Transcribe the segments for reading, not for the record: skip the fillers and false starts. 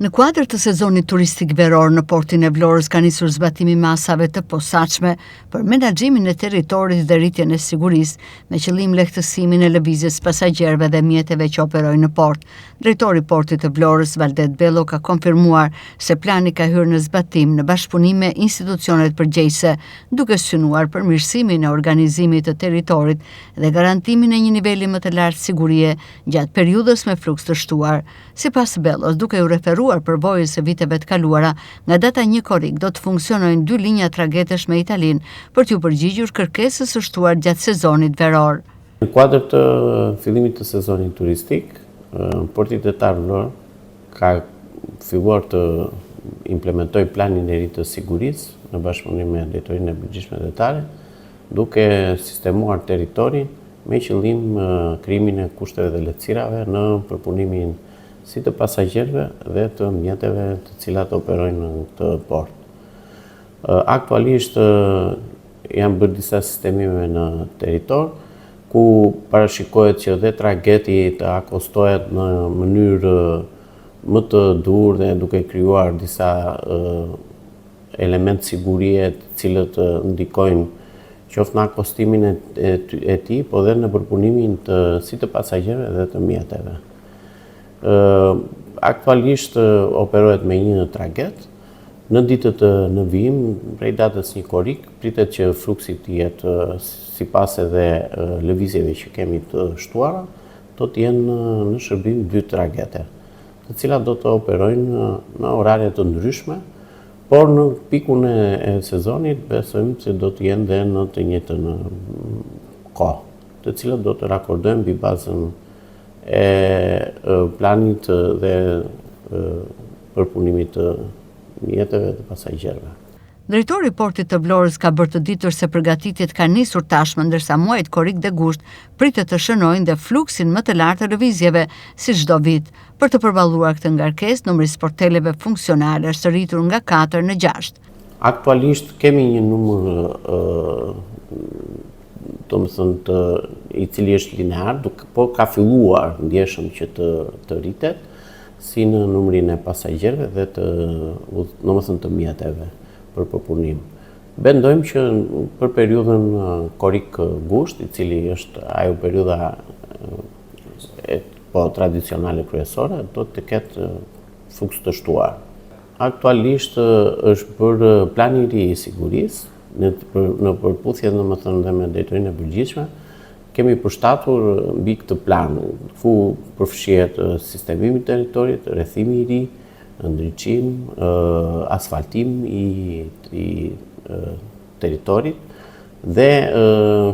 Në kuadër të sezonit turistik veror në portin e Vlorës ka nisur zbatimi masave të posaçme për menaxhimin e territorit dhe rritjen e sigurisë, me qëllim lehtësimin e lëvizjes pasagjerëve dhe mjeteve që operojnë në port. Drejtori i portit të Vlorës, Valdet Bello, ka konfirmuar se plani ka hyrë në zbatim në bashkëpunim me institucionet përgjegjëse, duke synuar përmirësimin e organizimit të territorit dhe garantimin e një niveli më të lartë sigurie gjatë periudhës me fluks të shtuar. Sipas Bellos, duke u referuar përvojës së viteve të kaluara, nga data 1 korrik do të funksionojnë 2 linja tragjetesh me Italinë për t'u përgjigjur kërkesës së shtuar gjatë sezonit veror. Në kuadër të fillimit të sezonit turistik, Porti Detar Vlorë ka filluar të implementojë planin e ri të sigurisë në bashkëpunim me Drejtorinë e Përgjithshme Detare, duke sistemuar territorin me qëllim krijimin e kushteve dhe lehtësirave në përpunimin si të pasagjerëve dhe të mjeteve të cilat operojnë në këtë port. Aktualisht janë bërë disa sistemime në territor, ku parashikohet që dhe trageti të akostohet në mënyrë më të durë dhe duke krijuar disa elementë sigurie të cilët ndikojnë qoftë në akostimin e tij, po dhe në përpunimin si të pasagjerëve dhe të mjeteve. Aktualisht operohet me një tragjet. Në ditët në vijim, prej datës 1 korrik, pritet që fluksi të jetë sipas edhe lëvizjeve që kemi të shtuara, do të jenë në shërbim 2 tragjete, të cilat do të operojnë në orare të ndryshme, por në pikun e sezonit besojmë se do të jenë dhe në të njëjtën kohë, të cilat do të rakordojnë mbi bazën e planit dhe përpunimit të mjeteve dhe pasagjerëve. Drejtori i portit të Vlorës ka bërë të ditur se përgatitjet kanë nisur tashmë, ndërsa muajt korrik dhe gusht pritet të shënojnë dhe fluksin më të lartë të lëvizjeve si çdo vit. Për të përballuar këtë ngarkesë, numri i sporteleve funksionale është rritur nga 4 në 6. Aktualisht kemi një numër i cili është linear, por ka filluar ndjeshëm që të rritet, si në numrin e pasagjerëve dhe të mjeteve për përpunim. Mendojmë që për periudhën korrik-gusht, i cili është ajo periudha tradicionale kryesore, do të ketë fluks të shtuar. Aktualisht është bërë plani i ri i sigurisë, në përputhje dhe me Drejtorinë e Përgjithshme, kemi përshtatur mbi këtë plan, ku përfshihet sistemimi i territorit, rrethimi i ri, ndriçim, asfaltim i territorit dhe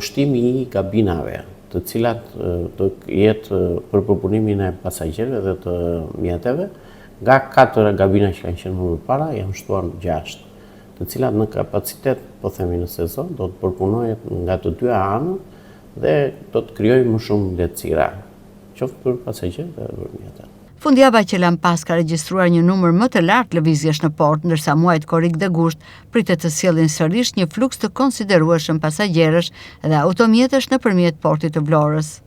shtimi i kabinave, të cilat do jetë për përpunimin e pasagjerëve dhe të mjeteve. Nga 4 gabina që kanë qenë më përpara, janë shtuar 6, të cilat në kapacitet, po themi në sezon, do të përpunohet nga të dyja anët dhe do të krijojë më shumë lehtësira, qoftë për pasagjerë dhe për mjete. Fundjava që lan pas ka regjistruar një numër më të lartë lëvizjesh në port, ndërsa muajt korrik dhe gusht pritet të sjellin sërish një fluks të konsiderueshëm pasagjerësh dhe automjetesh nëpërmjet portit të Vlorës.